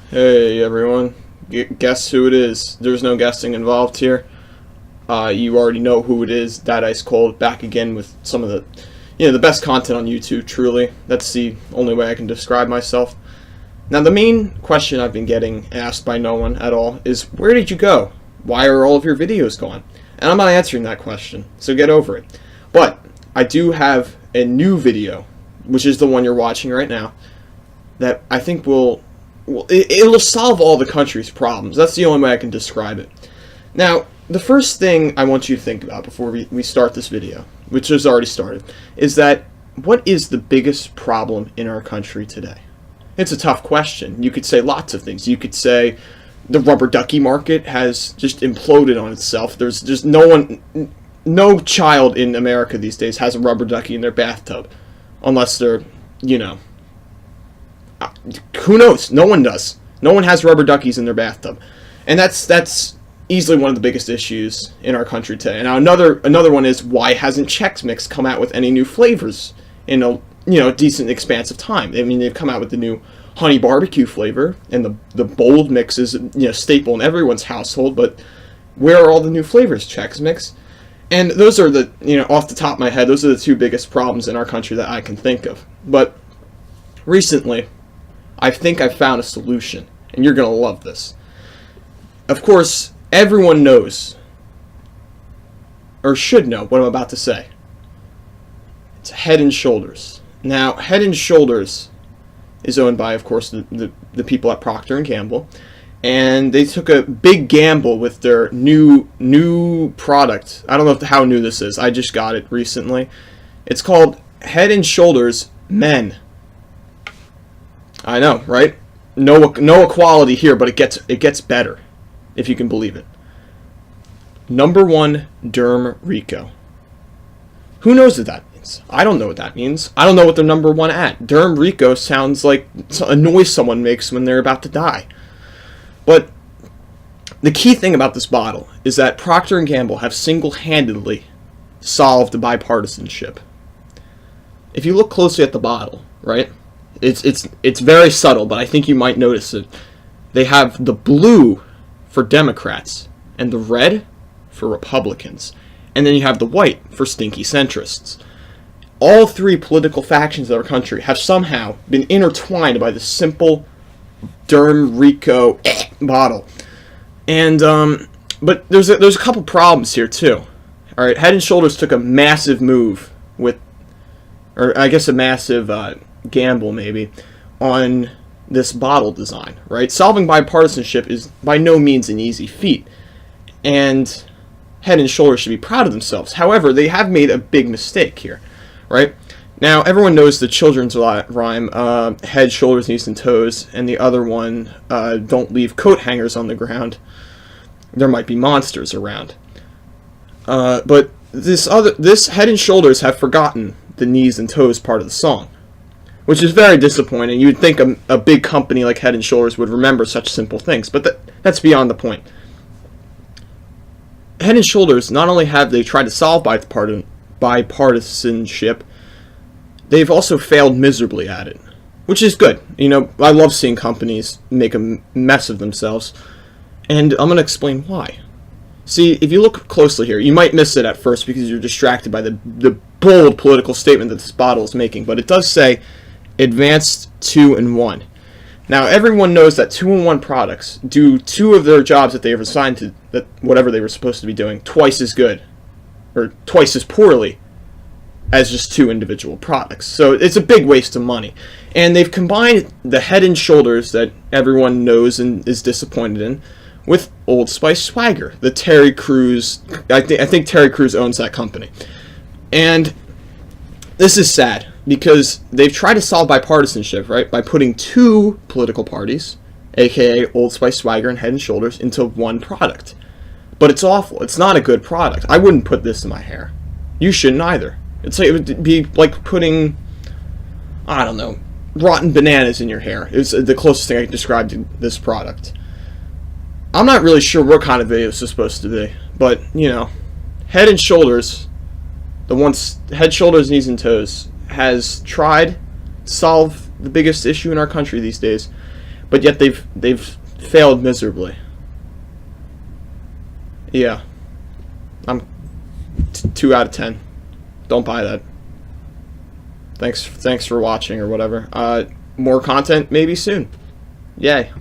Hey everyone, guess who it is? There's no guessing involved here. You already know who it is. daticecold back again with some of the best content on YouTube. Truly, that's the only way I can describe myself. Now, the main question I've been getting asked by no one at all is, where did you go? Why are all of your videos gone? And I'm not answering that question, so get over it. But I do have a new video, which is the one you're watching right now, that I think it'll solve all the country's problems. That's the only way I can describe it. Now, the first thing I want you to think about before we start this video, which has already started, is that what is the biggest problem in our country today? It's a tough question. You could say lots of things. You could say the rubber ducky market has just imploded on itself. There's just no child in America these days has a rubber ducky in their bathtub, unless they're, who knows? No one does. No one has rubber duckies in their bathtub, and that's easily one of the biggest issues in our country today. Now, another one is, why hasn't Chex Mix come out with any new flavors in a decent expanse of time? I mean, they've come out with the new honey barbecue flavor, and the bold mix is staple in everyone's household. But where are all the new flavors, Chex Mix? And those are off the top of my head, those are the two biggest problems in our country that I can think of. But recently, I think I've found a solution, and you're going to love this. Of course, everyone knows, or should know, what I'm about to say. It's Head & Shoulders. Now, Head & Shoulders is owned by, of course, the people at Procter & Gamble, and they took a big gamble with their new product. I don't know how new this is. I just got it recently. It's called Head & Shoulders Men. I know, right? No equality here, but it gets better, if you can believe it. Number 1 Derm Rico. Who knows what that means? I don't know what that means. I don't know what they're number 1 at. Derm Rico sounds like a noise someone makes when they're about to die. But the key thing about this bottle is that Procter & Gamble have single-handedly solved bipartisanship. If you look closely at the bottle, right? It's very subtle, but I think you might notice it. They have the blue for Democrats and the red for Republicans, and then you have the white for stinky centrists. All three political factions of our country have somehow been intertwined by this simple Derm Rico bottle. And but there's a couple problems here too. All right, Head & Shoulders took a massive move or I guess a massive gamble maybe on this bottle design, right? Solving bipartisanship is by no means an easy feat, and Head & Shoulders should be proud of themselves. However, they have made a big mistake here, right? Now, everyone knows the children's rhyme, head, shoulders, knees, and toes, and the other one, don't leave coat hangers on the ground. There might be monsters around. But this Head & Shoulders have forgotten the knees and toes part of the song, which is very disappointing. You'd think a big company like Head & Shoulders would remember such simple things, but that's beyond the point. Head & Shoulders, not only have they tried to solve bipartisanship, they've also failed miserably at it, which is good. I love seeing companies make a mess of themselves, and I'm going to explain why. See, if you look closely here, you might miss it at first because you're distracted by the bold political statement that this bottle is making, but it does say Advanced 2-in-1. Now, everyone knows that 2-in-1 products do two of their jobs that they have assigned to, that whatever they were supposed to be doing, twice as good, or twice as poorly, as just two individual products. So it's a big waste of money. And they've combined the Head & Shoulders that everyone knows and is disappointed in with Old Spice Swagger, the Terry Crews. I think Terry Crews owns that company. And this is sad because they've tried to solve bipartisanship, right, by putting two political parties, aka Old Spice Swagger and Head & Shoulders, into one product. But it's awful. It's not a good product. I wouldn't put this in my hair. You shouldn't either. It would be like putting, I don't know, rotten bananas in your hair. It's the closest thing I can describe to this product. I'm not really sure what kind of video this is supposed to be, but, Head & Shoulders, Head, Shoulders, Knees, and Toes, has tried to solve the biggest issue in our country these days but yet they've failed miserably. Yeah, I'm 2 out of 10. Don't buy that. Thanks for watching or whatever. More content maybe soon. Yay.